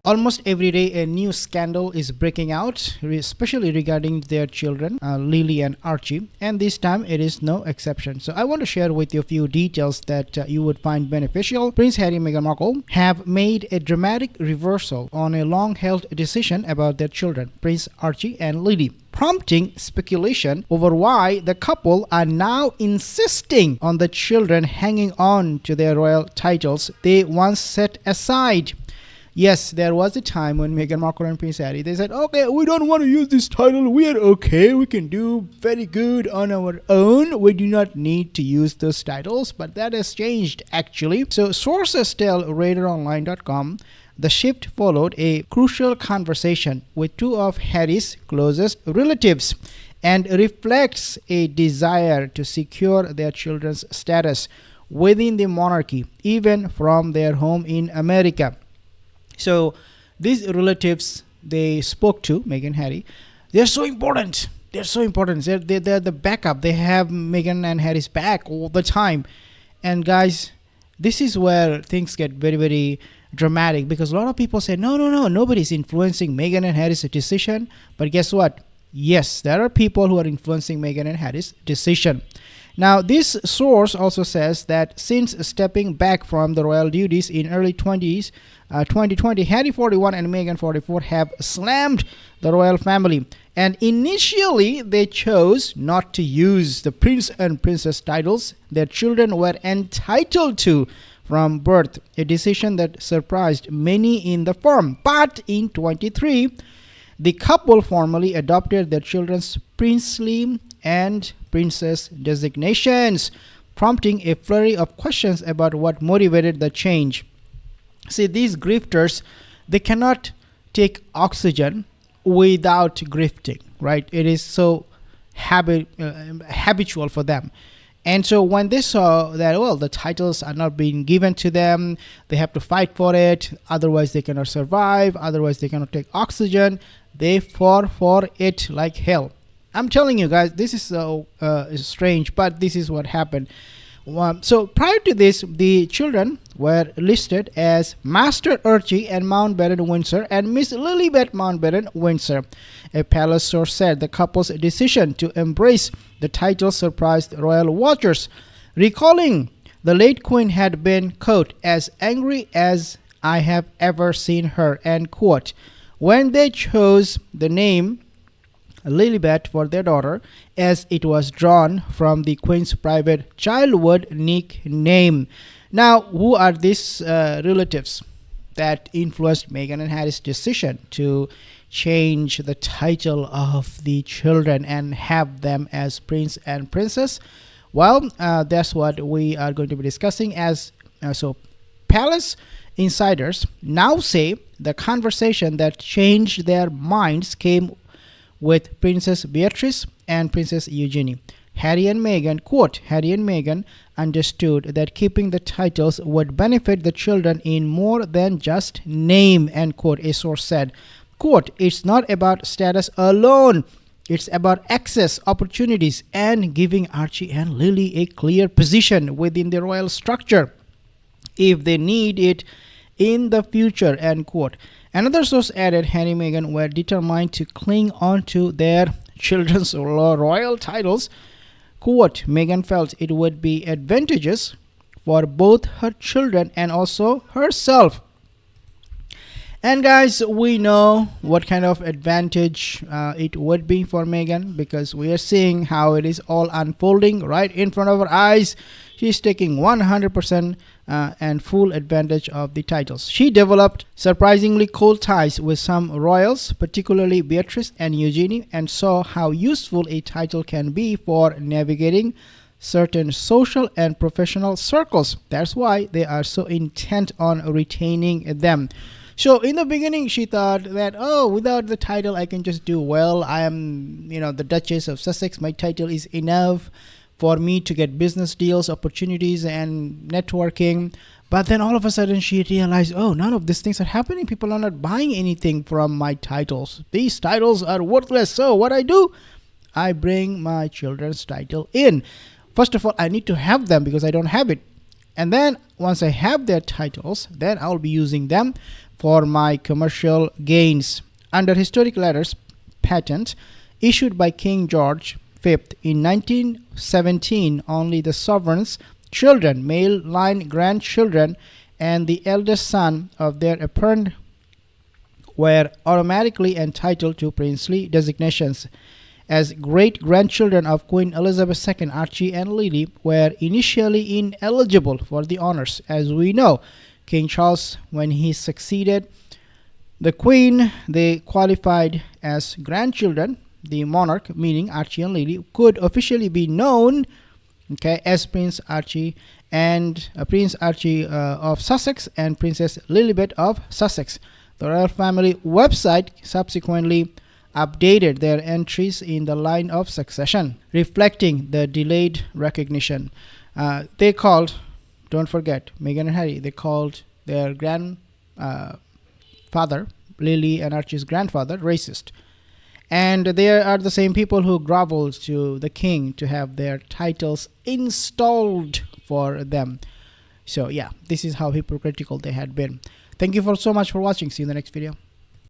Almost every day, a new scandal is breaking out, especially regarding their children, Lily and Archie, and this time it is no exception. So, I want to share with you a few details that you would find beneficial. Prince Harry and Meghan Markle have made a dramatic reversal on a long held decision about their children, Prince Archie and Lily, prompting speculation over why the couple are now insisting on the children hanging on to their royal titles they once set aside. Yes, there was a time when Meghan Markle and Prince Harry, they said, okay, we don't want to use this title. We are okay. We can do very good on our own. We do not need to use those titles. But that has changed, actually. So sources tell RadarOnline.com the shift followed a crucial conversation with two of Harry's closest relatives and reflects a desire to secure their children's status within the monarchy, even from their home in America. So these relatives they spoke to, Meghan and Harry, they're so important. They're so important. They're the backup. They have Meghan and Harry's back all the time. And guys, this is where things get very, very dramatic, because a lot of people say, no, nobody's influencing Meghan and Harry's decision. But guess what? Yes, there are people who are influencing Meghan and Harry's decision. Now, this source also says that since stepping back from the royal duties in early 2020, Harry 41 and Meghan 44 have slammed the royal family. And initially, they chose not to use the prince and princess titles their children were entitled to from birth, a decision that surprised many in the firm. But in 23, the couple formally adopted their children's princely and princess designations, prompting a flurry of questions about what motivated the change. See, these grifters, they cannot take oxygen without grifting, right? It is so habitual for them. And so when they saw that, well, the titles are not being given to them, they have to fight for it, otherwise they cannot survive, otherwise they cannot take oxygen, they fought for it like hell. I'm telling you guys, this is so strange, but this is what happened. So prior to this, the children were listed as Master Archie and Mountbatten Windsor and Miss Lilibet Mountbatten Windsor. A palace source said the couple's decision to embrace the title surprised royal watchers, recalling the late queen had been, quote, as angry as I have ever seen her, end quote, when they chose the name Lilibet for their daughter, as it was drawn from the queen's private childhood nickname. Now, who are these relatives that influenced Meghan and Harry's decision to change the title of the children and have them as prince and princess? Well, that's what we are going to be discussing. So palace insiders now say the conversation that changed their minds came with Princess Beatrice and Princess Eugenie. Harry and Meghan, quote, Harry and Meghan understood that keeping the titles would benefit the children in more than just name, end quote, a source said. Quote, it's not about status alone. It's about access, opportunities, and giving Archie and Lily a clear position within the royal structure if they need it in the future, end quote. Another source added Harry and Meghan were determined to cling on to their children's royal titles. Quote, Meghan felt it would be advantageous for both her children and also herself. And guys, we know what kind of advantage it would be for Meghan, because we are seeing how it is all unfolding right in front of our eyes. She's taking 100% and full advantage of the titles. She developed surprisingly cold ties with some royals, particularly Beatrice and Eugenie, and saw how useful a title can be for navigating certain social and professional circles. That's why they are so intent on retaining them. So in the beginning, she thought that, without the title, I can just do well. I am, the Duchess of Sussex. My title is enough for me to get business deals, opportunities, and networking. But then all of a sudden, she realized, none of these things are happening. People are not buying anything from my titles. These titles are worthless. So what I do, I bring my children's title in. First of all, I need to have them because I don't have it. And then once I have their titles, then I'll be using them for my commercial gains. Under historic letters patent issued by King George V in 1917, only the sovereign's children, male line grandchildren, and the eldest son of their apparent were automatically entitled to princely designations. As great-grandchildren of Queen Elizabeth II, Archie and Lily were initially ineligible for the honors. As we know, King Charles, when he succeeded the Queen, they qualified as grandchildren. The monarch, meaning Archie and Lily, could officially be known, as Prince Archie and Prince Archie of Sussex and Princess Lilibet of Sussex. The royal family website subsequently updated their entries in the line of succession, reflecting the delayed recognition. They called, don't forget, Meghan and Harry, they called their grandfather, Lily and Archie's grandfather, racist. And they are the same people who groveled to the king to have their titles installed for them. So yeah, this is how hypocritical they had been. Thank you so much for watching. See you in the next video.